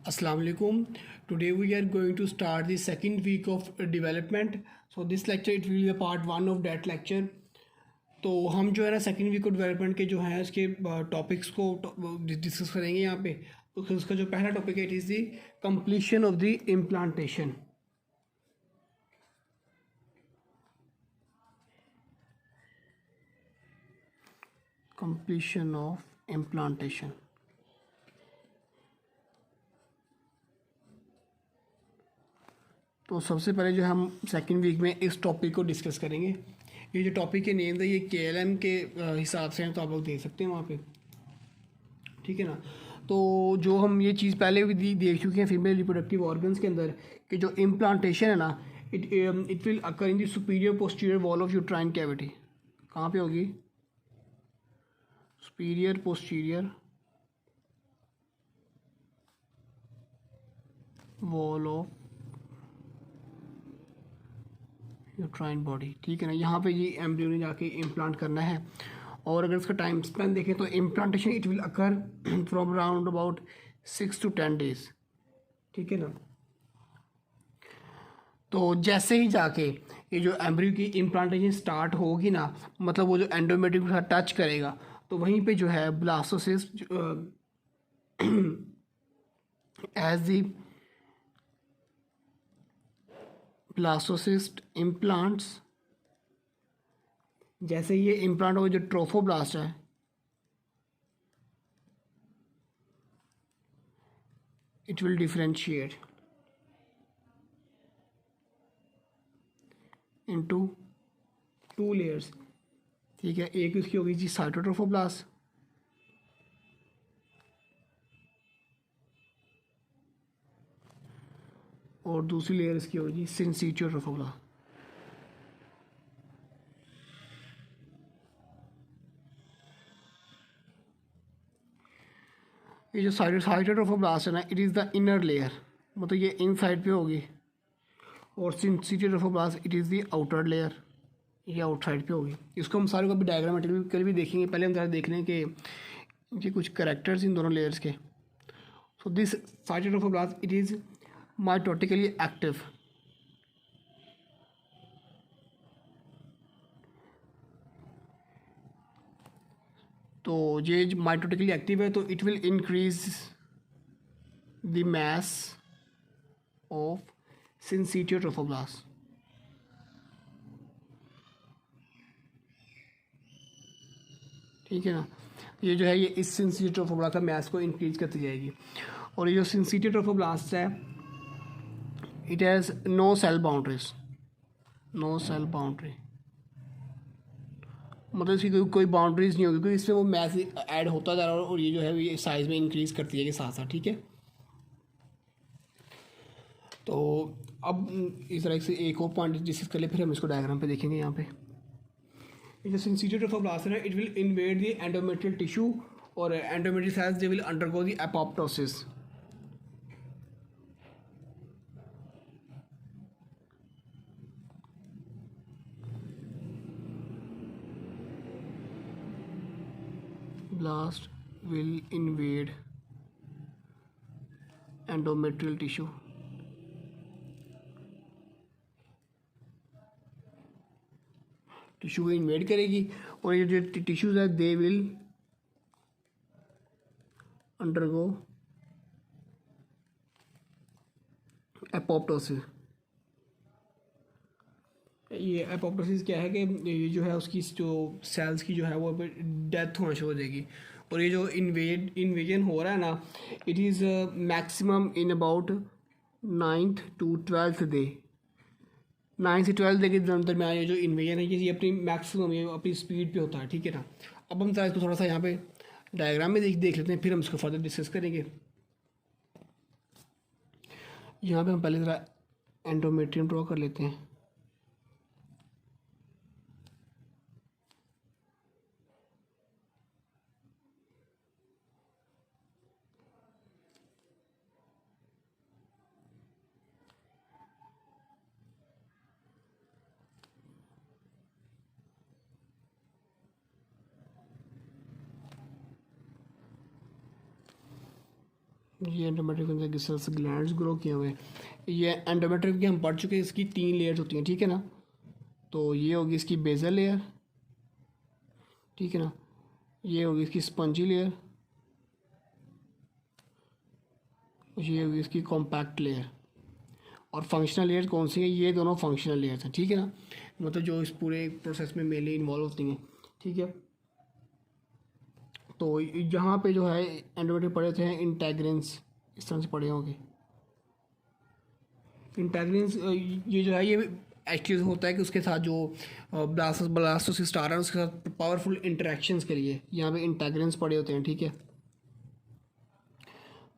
Assalamu alaikum. Today we are going to start the second week of development. So this lecture it will be a part one of that lecture. तो हम जो है ना second week of development के जो हैं उसके topics को डिस्कस करेंगे यहाँ पे। तो फिर उसका जो पहला टॉपिक है it is the completion of the implantation. Completion of implantation. तो सबसे पहले जो हम सेकेंड वीक में इस टॉपिक को डिस्कस करेंगे। ये जो टॉपिक के नेम है ये KLM के हिसाब से हैं, तो आप लोग देख सकते हैं वहाँ पे, ठीक है ना। तो जो हम ये चीज़ पहले भी देख चुके हैं फीमेल रिप्रोडक्टिव ऑर्गन्स के अंदर कि जो इम्प्लांटेशन है ना it will occur in the superior posterior wall of uterine cavity. कहाँ पे होगी? Superior posterior wall of uterine body, ठीक है ना। यहाँ पे ये एम्ब्रियो ने जाके इम्प्लांट करना है। और अगर इसका टाइम स्पेन देखें तो implantation it will occur from around about 6 to 10 days, ठीक है ना। तो जैसे ही जाके ये जो एम्ब्रियो की इम्प्लांटेशन स्टार्ट होगी ना, मतलब वो जो एंडोमेट्रियम के साथ टच करेगा तो वहीं पे जो है blastocyst as the blastocyst implants, जैसे ये इम्प्लांट हो जो ट्रोफोब्लास्ट है it will differentiate into 2 layers, ठीक है। एक इसकी होगी जी साइटोट्रोफोब्लास्ट और दूसरी लेयर इसकी होगी सिंसिटियो ट्रोफोब्लास्ट। ये जो साइटोट्रोफोब्लास्ट है ना it is the inner layer, मतलब ये इन साइड पे होगी, और syncytiotrophoblast it is the outer layer, ये आउटसाइड पे होगी। इसको हम सारे को भी डायग्रामेटिकली भी देखेंगे। पहले हम ज़रा देख लें कि ये कुछ करेक्टर्स इन दोनों लेयर्स के। So this cytotrophoblast it is mitotically active, तो ये माइटोटिकली एक्टिव है तो it will increase the mass of syncytiotrophoblast, ठीक है ना। ये जो है ये इस सिंसिटियो ट्रोफोब्लास्ट का मास को इंक्रीज करती जाएगी। और ये जो सिंसिटियो ट्रोफोब्लास्ट है it has no cell boundaries, no cell boundary, मतलब इसकी कोई बाउंड्रीज नहीं होगी क्योंकि इसमें वो मैस ऐड होता जा रहा है और ये जो है ये साइज़ में इंक्रीज़ करती है साथ साथ, ठीक है। तो अब इस तरह से एक और पॉइंट डिस्कस कर ले, फिर हम इसको डायग्राम पे देखेंगे। यहाँ पे ये जो सिंसिटिव ट्रोफोब्लास्ट है it will invade the endometrial tissue और endometrial cells they will undergo the apoptosis. Blast will invade endometrial tissue, tissue को इन्वेड करेगी और ये जो टिश्यूज है दे विल अंडरगो एपोप्टोसिस। ये एपोप्टोसिस क्या है कि ये जो है उसकी जो सेल्स की जो है वो डेथ होना शुरू हो जाएगी। और ये जो इन्वेजन हो रहा है ना it is maximum in about 9th to 12th day, 9 से 12 डे के दरमियान ये जो इन्वेजन है ये अपनी मैक्सिमम ये अपनी स्पीड पे होता है, ठीक है ना। अब हम इसको थोड़ा सा यहाँ पे डायग्राम में देख लेते हैं, फिर हम इसको फर्दर डिस्कस करेंगे। यहाँ पे हम पहले ज़रा एंडोमेट्रियम ड्रॉ कर लेते हैं। ये एंडोमेट्रियम के अंदर की सेल्स ग्लैंड्स ग्रो किए हुए हैं। ये एंडोमेट्रियम की हम पढ़ चुके हैं, इसकी 3 लेयर्स होती हैं, ठीक है ना। तो ये होगी इसकी बेसल लेयर, ठीक है ना। ये होगी इसकी स्पंजी लेयर, ये होगी इसकी कॉम्पैक्ट लेयर। और फंक्शनल लेयर कौन सी है, ये दोनों फंक्शनल लेयर्स हैं, ठीक है ना। मतलब जो इस पूरे प्रोसेस में मेनली इन्वॉल्व होती हैं, ठीक है। तो यहाँ पे जो है एंडोमेट्रियम पढ़े थे इंटेग्रिन्स, इस तरह से पढ़े होंगे इंटेग्रिन्स। ये जो है ये एक्चुअली होता है कि उसके साथ जो ब्लास्टोसिस्ट है उसके साथ पावरफुल इंटरेक्शंस के लिए यहाँ पे इंटेग्रिन्स पड़े होते हैं, ठीक है।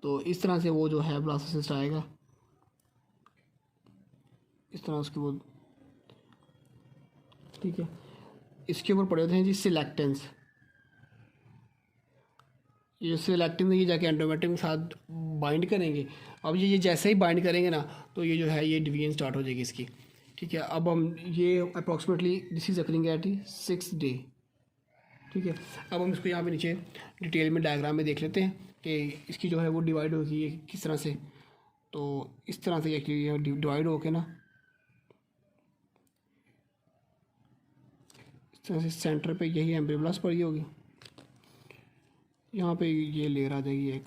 तो इस तरह से वो जो है ब्लास्टोसिस्ट आएगा, इस तरह उसके वो, ठीक है। इसके ऊपर पड़े होते हैं जी सिलेक्टेंस। ये सिलेक्टिन ये जाके एंडोमेट्रियम के साथ बाइंड करेंगे। अब ये जैसे ही बाइंड करेंगे ना, तो ये जो है ये डिवीजन स्टार्ट हो जाएगी इसकी, ठीक है। अब हम ये approximately this is occurring at 6 day, ठीक है। अब हम इसको यहाँ पे नीचे डिटेल में डायग्राम में देख लेते हैं कि इसकी जो है वो डिवाइड होगी है किस तरह से। तो इस तरह से एक्चुअली डिवाइड होके ना, इस तरह से सेंटर पे यही एम्ब्रियोब्लास्ट पड़ी होगी, यहाँ पे ये लेयर आ जाएगी एक,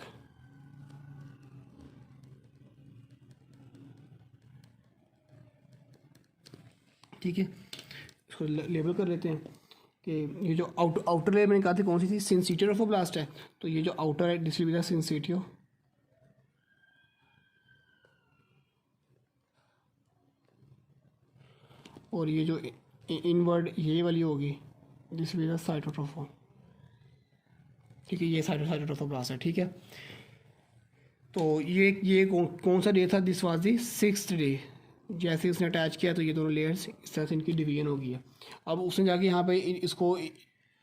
ठीक है। इसको लेबल कर लेते हैं कि ये जो आउटर लेयर मैंने कहा था कौन सी थी, सिंसिटिव ट्रोफोब्लास्ट है। तो ये जो आउटर है दिस विल बी द सिंसिटिव, और ये जो इनवर्ड ये वाली होगी दिस विल बी द साइटोट्रोफो, ठीक है। ये साइटोट्रोफोब्लास्ट है, ठीक है। तो ये कौन सा डे था, this was the 6th day. जैसे उसने अटैच किया तो ये दोनों लेयर्स इस तरह से इनकी डिवीजन हो गई है। अब उसने जाके यहाँ पे इसको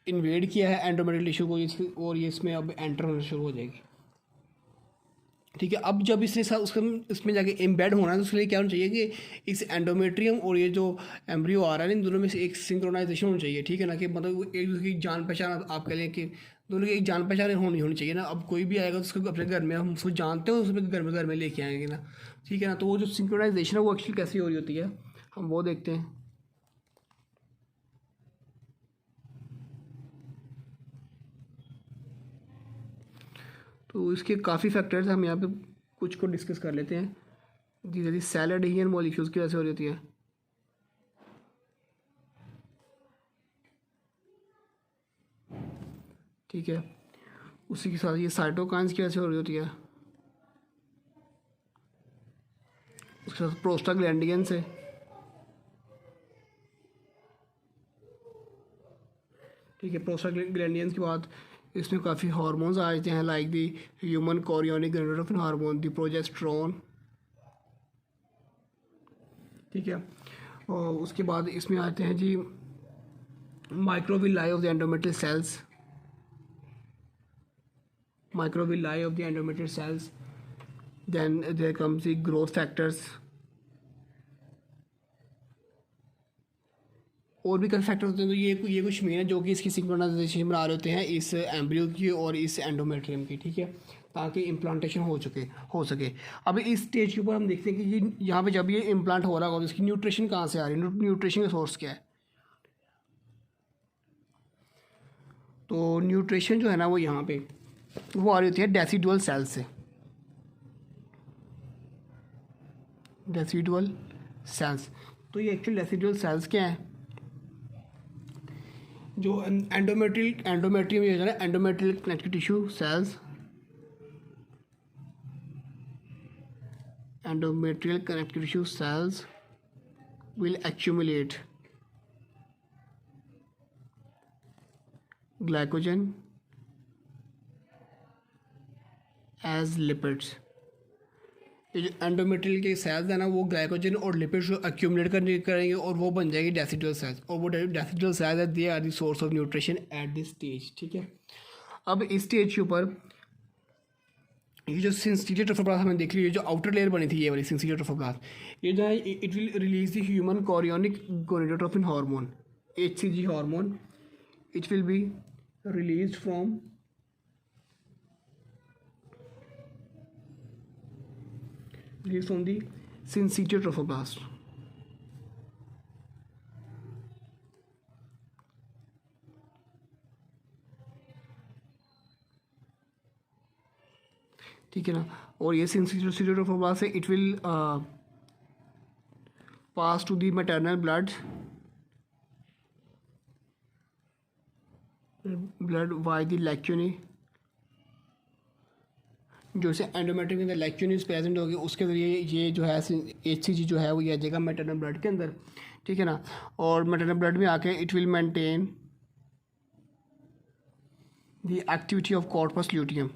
इन्वेड किया है एंडोमेट्रियल टिश्यू को, और ये इसमें अब एंटर होना शुरू हो जाएगी, ठीक है। अब जब इसने उसके इसमें जाके एम्बेड होना है तो उसके लिए क्या होना चाहिए कि इस एंडोमेट्रियम और ये जो एम्ब्रियो आ रहा है इन दोनों में से एक सिंक्रोनाइजेशन होनी चाहिए, ठीक है ना। कि मतलब एक दूसरे की जान पहचान, आप कह लें कि दोनों की एक जान पहचान होनी चाहिए ना। अब कोई भी आएगा तो उसको अपने घर में हम उसको जानते हो, उसमें घर में लेके आएंगे ना, ठीक है ना। तो वो जो सिंक्रोनाइजेशन है वो एक्चुअली कैसी हो रही होती है हम वो देखते हैं। तो इसके काफ़ी फैक्टर्स हम यहाँ पे कुछ को डिस्कस कर लेते हैं। धीरे सेल एडहेजन मॉलिक्यूल्स की वजह से हो रही होती है, ठीक है। उसी के साथ ये साइटोकाइन्स की वजह से हो रही होती है, उसके साथ प्रोस्टाग्लैंडियंस है, ठीक है। प्रोस्टाग्लैंडियंस के बाद इसमें काफ़ी हार्मोन्स आ जाते हैं like the human chorionic gonadotropin hormone, the progesterone, ठीक है। और उसके बाद इसमें आते हैं जी microvilli of the endometrial cells, microvilli of the endometrial cells. Then there comes the growth factors. और भी कई फैक्टर्स होते हैं। तो ये कुछ मेन है जो कि इसकी सिंक्रोनाइजेशन बना रहे होते हैं इस एम्ब्रियो की और इस एंडोमेट्रियम की, ठीक है, ताकि इम्प्लांटेशन हो सके। अब इस स्टेज के ऊपर हम देखते हैं कि ये यहाँ पे जब ये इम्प्लांट हो रहा होगा तो इसकी न्यूट्रिशन कहाँ से आ रही है, न्यूट्रिशन का सोर्स क्या है। तो न्यूट्रिशन जो है ना वो यहाँ पे वो आ रही होती है डेसिडुअल सेल से, डेसिडुअल सेल्स। तो ये एक्चुअल डेसिडुअल सेल्स क्या हैं, जो एंडोमेट्रियम ये है ना, endometrial connective tissue cells, endometrial connective tissue cells will accumulate glycogen as lipids। ये जो एंडोमेट्रियल के सेल्स है ना वो ग्लाइकोजन और लिपिड्स एक्यूमुलेट करेंगे और वो बन जाएगी डेसिडुअल सेल्स। और वो डेसिडुअल सेल्स है they are the source of nutrition at this stage, ठीक है। अब इस स्टेज के ऊपर ये जो सिंसिटिव ट्रोफोब्लास्ट हमने देख ली, ये जो आउटर लेयर बनी थी ये वाली सिंसिटिव ट्रोफोब्लास्ट, ये जो है it will release the human chorionic gonadotropin hormone, HCG hormone. It will be release from released from the syncytial trophoblast. ठीक है ना। और ये syncytial trophoblast है, it will pass to the maternal blood by the lacunae, जो से endometrium के अंदर लैक्यूनिस प्रेजेंट होगी, उसके ज़रिए ये जो है HCG जो है वो ये आ जाएगा मैटरनल ब्लड के अंदर, ठीक है ना। और मैटरनल ब्लड में आके it will maintain the activity of corpus luteum.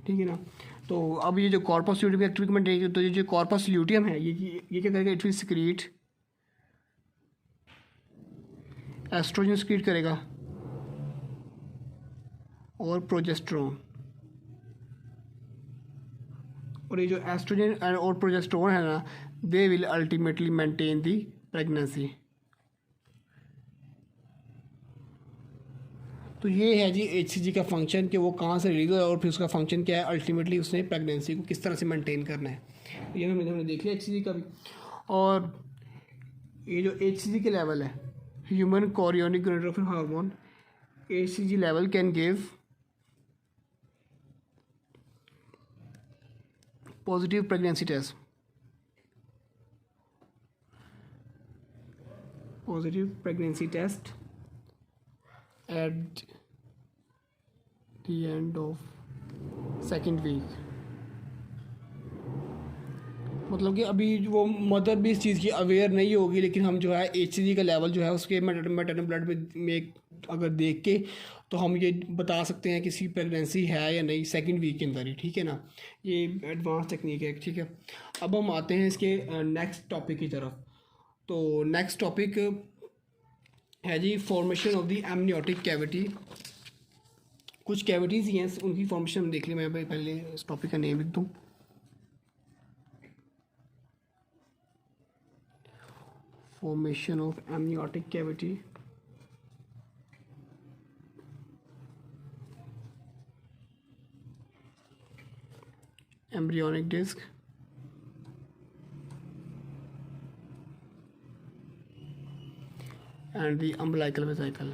ठीक है ना। तो अब ये जो कॉर्पस ल्यूटियम की एक्टिविटी मेंटेन, तो ये जो कॉर्पस ल्यूटियम है ये क्या करेगा, it will secrete oestrogen secrete करेगा और प्रोजेस्टेरोन। और ये जो एस्ट्रोजन और प्रोजेस्टेरोन है ना, they will ultimately maintain the pregnancy. तो ये है जी HCG का फंक्शन कि वो कहाँ से रिलीज हो और फिर उसका फंक्शन क्या है, अल्टीमेटली उसने प्रेगनेंसी को किस तरह से मेंटेन करना है। ये हमने देख लिया HCG का भी। और ये जो HCG के लेवल है, human chorionic gonadotropin hormone, HCG level can give positive pregnancy test, positive pregnancy test at the end of second week। मतलब कि अभी वो मदर भी इस चीज़ की अवेयर नहीं होगी, लेकिन हम जो है HCG का लेवल जो है उसके मैटरनल ब्लड में अगर देख के तो हम ये बता सकते हैं कि इसकी प्रेगनेंसी है या नहीं सेकंड वीक के अंदर ही, ठीक है ना। ये एडवांस टेक्निक है, ठीक है। अब हम आते हैं इसके नेक्स्ट टॉपिक की तरफ। तो नेक्स्ट टॉपिक है जी formation of the amniotic cavity. कुछ कैविटीज़ ही हैं, उनकी फॉर्मेशन हम देख लें। मैं पहले इस टॉपिक का नेम लिख दूँ। Formation of amniotic cavity. embryonic disc, and the umbilical vesicle।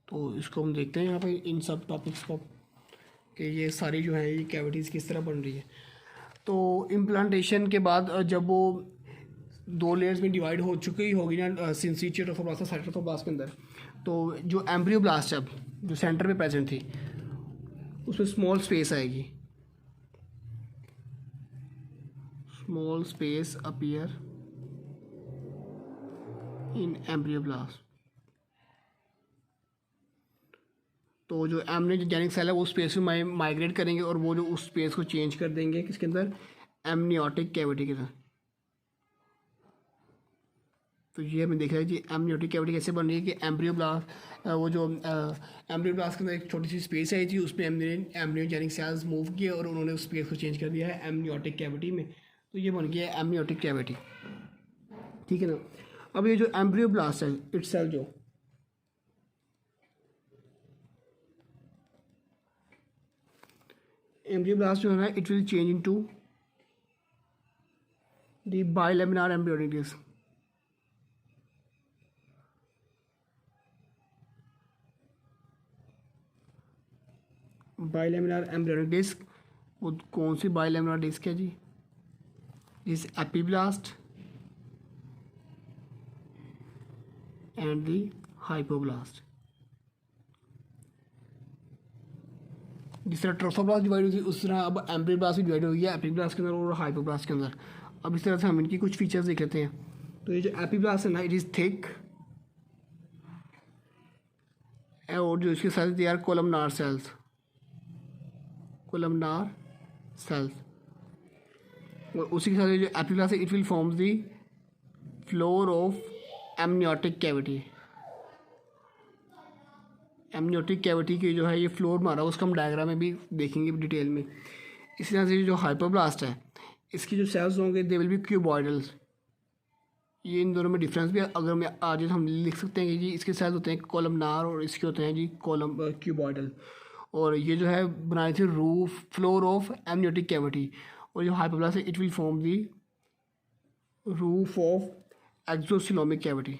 तो इसको हम देखते हैं यहाँ पे इन सब टॉपिक्स को कि ये सारी जो है ये कैविटीज़ किस तरह बन रही है। तो इम्प्लांटेशन के बाद जब वो 2 लेयर्स में डिवाइड हो चुकी होगी ना सिंसिटियल ट्रोफोब्लास्ट और साइटोप्लाज्म ट्रोफोब्लास्ट के अंदर, तो जो एम्ब्रियोब्लास्ट अब जो सेंटर में प्रेजेंट थी उसमें स्मॉल स्पेस आएगी, small space appear in embryoblast. तो जो एमनियोजेनिक सेल है वो स्पेस में माइग्रेट करेंगे और वो जो उस स्पेस को चेंज कर देंगे किसके अंदर, एमनियोटिक कैविटी के अंदर। तो ये हमें देख रहा है जी एमनियोटिक कैविटी कैसे बन रही है कि एम्ब्रियोब्लास्ट वो जो एम्ब्रियोब्लास्ट के अंदर एक छोटी सी स्पेस आई थी, उसमें एमनियोजेनिक सेल्स मूव किए और उन्होंने उस स्पेस को चेंज कर दिया है एमनियोटिक कैविटी में। तो ये बन गया है एमनियोटिक कैविटी, ठीक है ना। अब ये जो एम्ब्रियोब्लास्ट है इटसेल्फ जो एम्ब्रियोब्लास्ट जो है ना, it will change into the bilaminar embryonic disc. Bilaminar embryonic disc, वो कौन सी बाइलेमिनार डिस्क है जी, इस एपिब्लास्ट एंड द हाइपोब्लास्ट। जिस तरह ट्रोफोब्लास्ट डिवाइड हुई थी उस तरह अब एम्ब्रियोब्लास्ट भी डिवाइड हो गया एपिब्लास्ट के अंदर और हाइपोब्लास्ट के अंदर। अब इस तरह से हम इनकी कुछ फीचर्स देख लेते हैं। तो ये जो एपिब्लास्ट है ना, इट इज़ थिक, और जो इसके साथ they are columnar cells, columnar cells. और उसी के साथ जो एपिब्लास्ट है it will form the floor of amniotic cavity. Amniotic cavity की जो है ये फ्लोर मारा उसका हम डायग्राम में भी देखेंगे डिटेल में। इसी तरह से जो हाइपोब्लास्ट है इसकी जो सेल्स होंगे दे विल बी क्यूबॉइडल्स। ये इन दोनों में डिफरेंस भी है। अगर मैं आज हम लिख सकते हैं कि जी इसके सेल्स होते हैं कॉलमनार और इसके होते हैं जी कॉलम क्यूबॉइडल। और ये जो है बनाई थी roof floor of amniotic cavity. और जो हाइपोब्लास्ट है it will form the roof of exocoelomic cavity,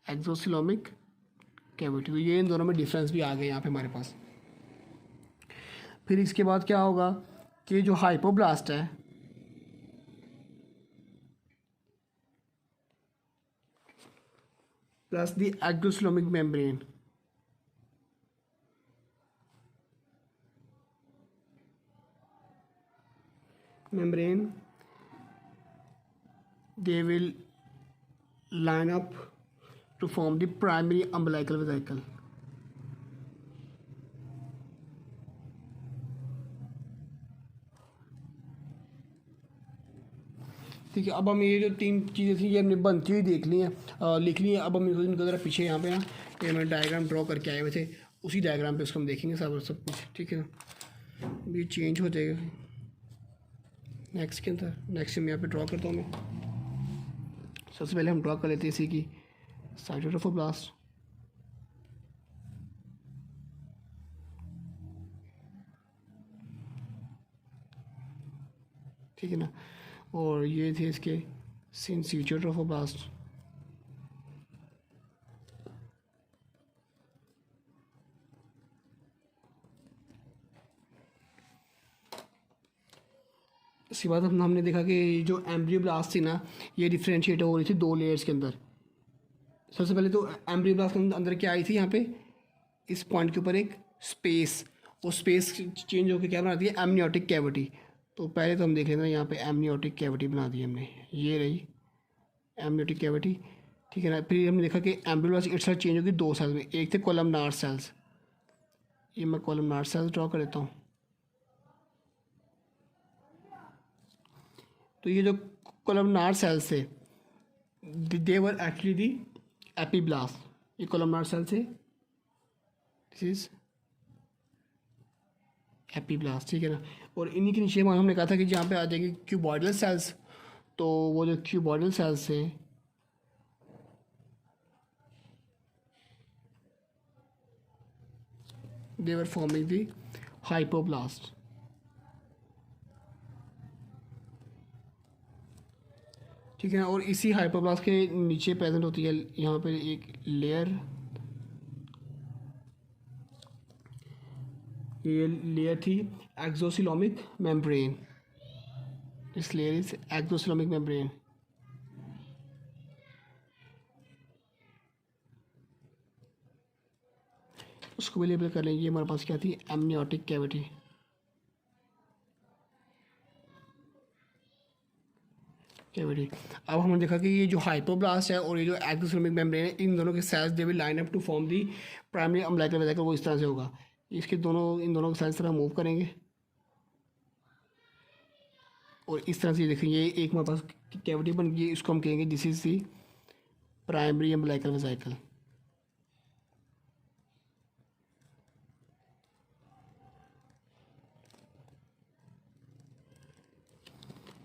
exocoelomic cavity. तो ये इन दोनों में डिफरेंस भी आ गए यहाँ पे हमारे पास। फिर इसके बाद क्या होगा कि जो हाइपोब्लास्ट है plus the exocoelomic membrane, they will line up to form the primary umbilical vesicle. ठीक है, अब हम ये जो तीन चीज़ें थी ये हमने बनती हुई देख ली हैं, लिख ली हैं। अब हम इनको ज़रा पीछे यहाँ पे ना ये मैं डायग्राम ड्रॉ करके आए हुए थे, उसी डायग्राम पे उसको हम देखेंगे सब कुछ। ठीक है ना, ये चेंज हो जाएगा नेक्स्ट के अंदर। नेक्स्ट में यहाँ पे ड्रॉ करता हूँ मैं। सबसे पहले हम ड्रॉ कर लेते हैं इसी की साइटोट्रोफोब्लास्ट। ठीक है ना, और ये थे इसके सिंसिटिव ट्रोफोब्लास्ट। इसके बाद हमने देखा कि जो एम्ब्रियोब्लास्ट थी ना ये डिफ्रेंशिएट हो रही थी दो लेयर्स के अंदर। सबसे पहले तो एम्ब्रियोब्लास्ट के अंदर क्या आई थी, यहाँ पे इस पॉइंट के ऊपर एक स्पेस, वो स्पेस चेंज होकर क्या बनाती है एमनियोटिक कैविटी। तो पहले तो हम देख लेते हैं यहाँ पे एमनियोटिक कैविटी बना दी हमने, ये रही एमनियोटिक कैविटी। ठीक है ना, फिर हमने देखा कि एम्ब्रियोब्लास्ट एक साथ चेंज होगी दो सेल्स में, एक थे कॉलमनार सेल्स। ये मैं कॉलमनार सेल्स ड्रॉ कर लेता हूँ। तो ये जो कॉलमनार सेल्स थे दे वर एक्चुअली दी एपीब्लास्ट। ये कॉलमनार सेल्स है, दिस इज एपीब्लास्ट। ठीक है ना, और इन्हीं के नीचे हमने कहा था कि जहाँ पे आ जाएगी क्यूबॉइडल सेल्स। तो वो जो क्यूबॉइडल सेल्स हैं दे वर फॉर्मिंग दी हाइपोब्लास्ट। ठीक है ना, और इसी हाइपोब्लास्ट के नीचे प्रेजेंट होती है यहाँ पे एक लेयर, ये लेयर थी exocoelomic membrane. This layer is exocoelomic membrane. उसको भी लेबल कर लेंगे। हमारे पास क्या थी एमनियोटिक कैविटी। कैविटी। अब हमने देखा कि ये जो हाइपोब्लास्ट है और ये जो एक्सोसिलोमिक मेम्ब्रेन है इन दोनों के cells they will line up to form the primary umbilical vesicle. वो इस तरह से होगा, इसके दोनों इन दोनों के सेल्स तरह मूव करेंगे और इस तरह से देखेंगे एक हमारे पास कैविटी बन गई, इसको हम कहेंगे this is the primary umbilical vesicle.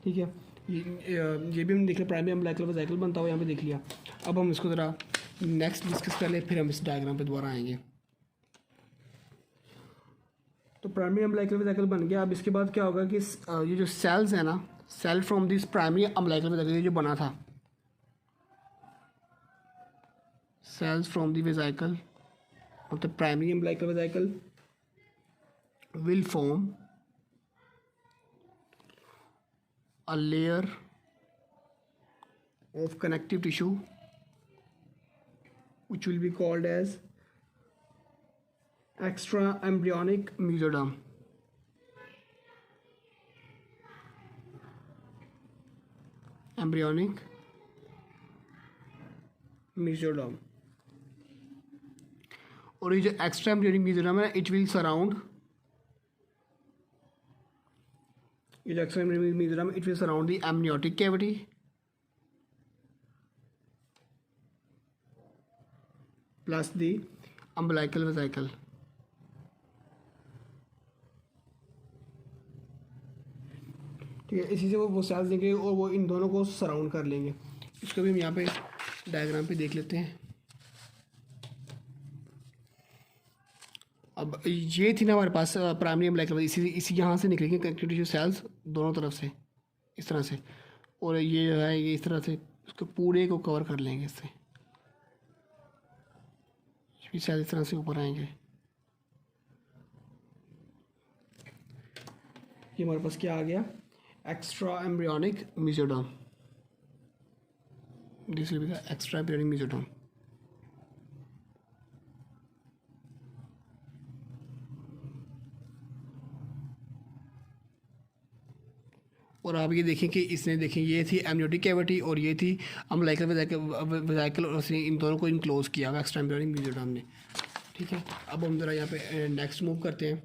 ठीक है, ये भी हमने देख लिया प्राइमरी अम्बिलिकल वेसिकल बनता हुआ यहाँ पे देख लिया। अब हम इसको ज़रा नेक्स्ट डिस्कस कर ले, फिर हम इस डायग्राम पे दोबारा आएंगे। तो प्राइमरी अम्बिलिकल वेसिकल बन गया। अब इसके बाद क्या होगा कि ये जो सेल्स है ना, cell from this primary umbilical vesicle ये जो बना था, cells from the vesicle of the primary umbilical vesicle will form a layer of connective tissue which will be called as extra embryonic mesoderm. Embryonic mesoderm। और ये जो extra embryonic mesoderm है it will surround, extra embryonic mesoderm it will surround the amniotic cavity plus the umbilical vesicle। ठीक है। इसी से वो sales देंगे और वो इन दोनों को सराउंड कर लेंगे। इसको भी हम यहाँ पे डायग्राम पे देख लेते हैं। अब ये थी ना हमारे पास प्राइमरी एम्ब्लाइकल, इसी यहाँ से निकलेंगे कनेक्टिव टिश्यू सेल्स दोनों तरफ से इस तरह से, और ये जो है ये इस तरह से उसको पूरे को कवर कर लेंगे इससे, ये सेल इस तरह से ऊपर आएंगे। ये हमारे पास क्या आ गया, extra embryonic mesoderm, this will be the extra embryonic mesoderm. और आप ये देखें कि इसने देखें ये थी एमनियोटिक कैविटी और ये थी अम्बिलिकल वेसिकल, और उसने इन दोनों को इनक्लोज किया हुआ एक्स्ट्रा एम्ब्रियोनिक मेसोडर्म ने। ठीक है, अब हम ज़रा यहाँ पे नेक्स्ट मूव करते हैं।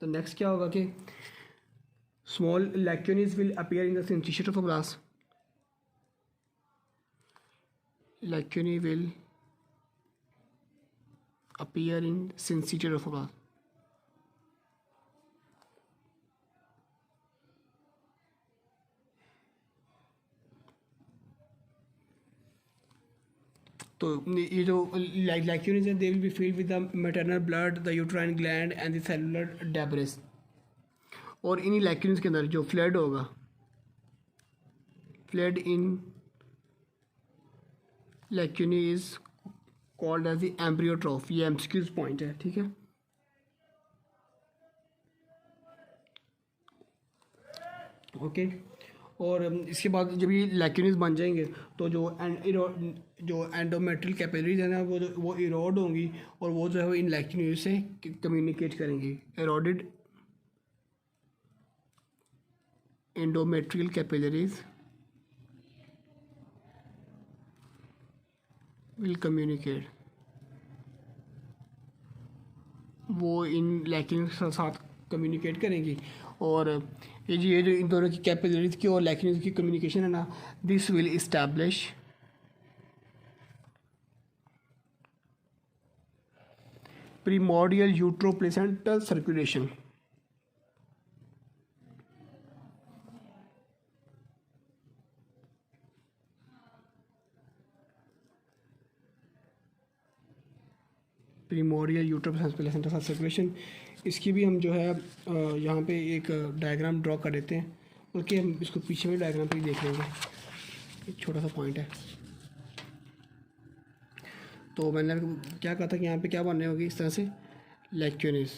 तो नेक्स्ट क्या होगा कि small lacunae will appear in the synthesis of blast, lacunae will appear in syncytial trophoblast. तो ये जो lacunae हैं, they will be filled with the maternal blood, the uterine gland and the cellular debris. और इन्हीं lacunae के अंदर जो flood होगा, flood in lacunae is called as the embryotrough। ये एमसीक्यूज पॉइंट है, ठीक है। ओके, और इसके बाद जब ये लैक्यूनिस बन जाएंगे तो जो एंडोमेट्रियल कैपिलरीज है ना वो इरोड होंगी, और वो जो है वो इन लैक्यूनिस से कम्युनिकेट करेंगी। Eroded endometrial capillaries will communicate, वो इन लैक्यूनिस के साथ कम्युनिकेट करेंगी। और ये जो इन दोनों की कैपिलरीज की और लैक्यूनिस की कम्युनिकेशन है ना, this will establish primordial uteroplacental circulation. Primordial uteroplacental circulation, इसकी भी हम जो है यहाँ पे एक डायग्राम ड्रॉ कर देते हैं, बल्कि हम इसको पीछे में डायग्राम पे ही देख लेंगे, एक छोटा सा पॉइंट है। तो मैंने क्या कहा था कि यहाँ पे क्या बनने होगी, इस तरह से लैक्यूनिस,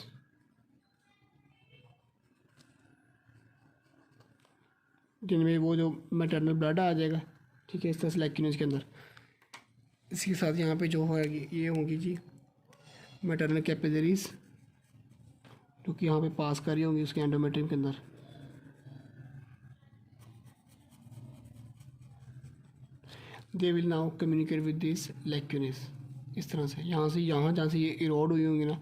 जिनमें वो जो मैटरनल ब्लड आ जाएगा, ठीक है, इस तरह से लैक्यूनिस के अंदर। इसके साथ यहाँ पे जो होगी ये होंगी जी मैटरनल कैपिलरीज, जो कि यहाँ पे पास कर रही होंगी उसके एंडोमेट्रियम के अंदर। They will now communicate with this lacunae, इस तरह से यहाँ जहाँ से ये इरोड हुई होंगी ना,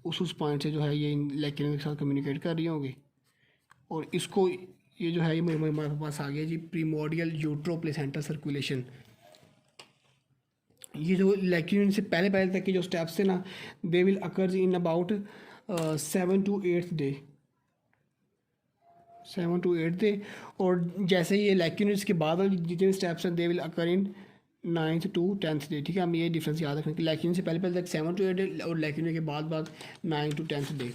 उस पॉइंट से जो है ये इन लैक्यूनिस के साथ कम्युनिकेट कर रही होंगी। और इसको ये जो है ये हमारे पास आ गया जी प्रीमोर्डियल यूट्रोप्लेसेंटल सर्कुलेशन। ये जो लैक्यूनिस से पहले तक के जो स्टेप्स थे ना, they will occurs in about 7 to 8 day, 7 to 8 day. और जैसे ये लैक्यूनिस के बाद वाले जितने स्टेप्स हैं they will occur in 9th to 10th day, ठीक है। हम ये डिफरेंस याद रखें कि लैक्यूनिस से पहले तक 7 to 8 डे और लैक्यूनिस के बाद 9 to 10th डे।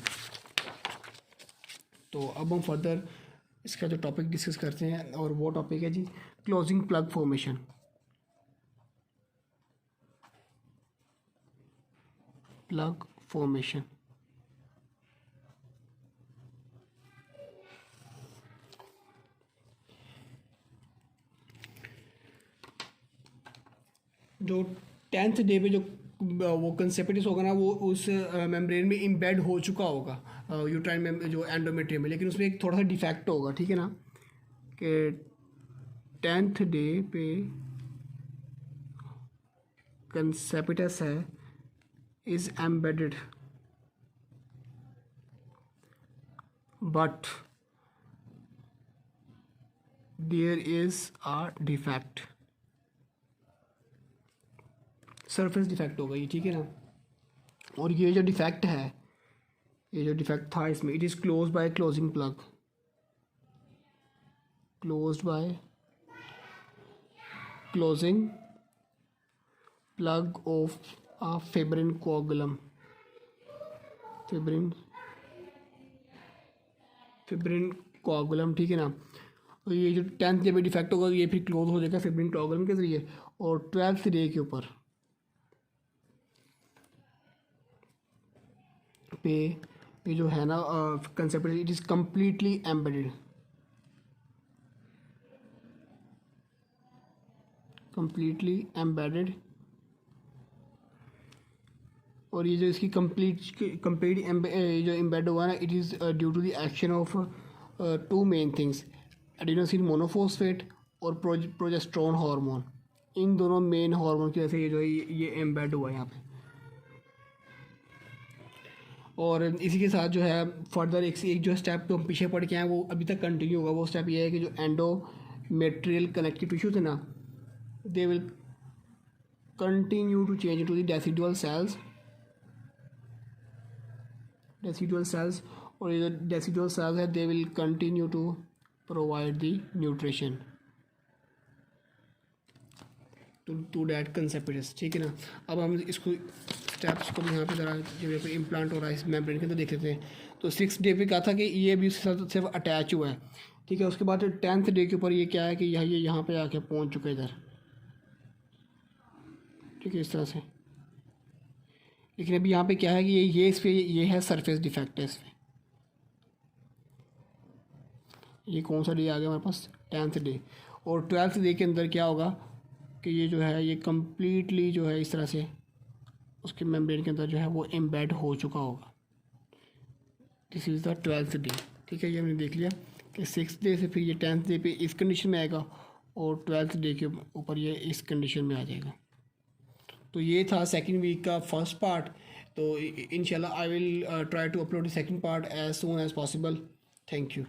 तो अब हम फर्दर इसका जो टॉपिक डिस्कस करते हैं, और वो टॉपिक है जी closing plug formation. Plug formation, जो 10th डे पे जो वो कंसेप्टिस होगा ना, वो उस मेम्ब्रेन में इम्बेड हो चुका होगा यूट्राइन में जो एंडोमेट्रियम है, लेकिन उसमें एक थोड़ा सा डिफेक्ट होगा, ठीक है ना, कि 10th डे पे कंसेप्टिस है is embedded but there is a defect, surface defect होगा ये, ठीक है ना। और ये जो डिफेक्ट है, ये जो डिफेक्ट था इसमें, it is close by closing plug, closed by closing plug of a fibrin coagulum, fibrin coagulum, ठीक है ना। और ये जो 10th डे पे डिफेक्ट होगा ये फिर क्लोज हो जाएगा फिब्रिन कोआगुलम के ज़रिए। और 12th डे के ऊपर पे ये जो है ना concept, it is completely embedded, और ये जो इसकी कंप्लीट जो एम्बेड हुआ ना, it is due to the action of two main things, adenosine monophosphate और प्रोजेस्टेरोन हार्मोन। इन दोनों मेन हार्मोन की वजह से ये जो है ये एम्बेड हुआ है यहाँ पे। और इसी के साथ जो है फर्दर एक जो स्टेप तो हम पीछे पढ़ के आए वो अभी तक कंटिन्यू होगा। वो स्टेप ये है कि जो एंडोमेट्रियल कनेक्टिव टिश्यूज है ना, they will continue to change to the decidual cells, और ये जो डेसिडुअल सेल्स है they will continue to provide the nutrition to that concept, ठीक है ना। अब हम इसको स्टेप्स को भी यहाँ पे ज़रा जब पे इम्प्लांट हो रहा है इस मेम्ब्रेन के अंदर देख लेते हैं। तो 6th डे पे कहा था कि ये भी उसके साथ सिर्फ अटैच हुआ है, ठीक है। उसके बाद 10th डे के ऊपर ये क्या है कि ये यहाँ पे आके पहुँच चुका है इधर, ठीक है, इस तरह से। लेकिन अभी यहाँ पे क्या है कि ये इस पर ये है सरफेस डिफेक्ट है इस पर। ये कौन सा डे आ गया हमारे पास, 10th डे। और 12th डे के अंदर क्या होगा कि ये जो है ये कम्प्लीटली जो है इस तरह से उसके मेम्ब्रेन के अंदर जो है वो एम्बेड हो चुका होगा। This is the 12th day, ठीक है। ये हमने देख लिया कि 6th डे से फिर ये 10th डे पे इस कंडीशन में आएगा और 12th डे के ऊपर ये इस कंडीशन में आ जाएगा। तो ये था सेकंड वीक का फर्स्ट पार्ट। तो इंशाल्लाह I will try to upload the second part as soon as possible. Thank you.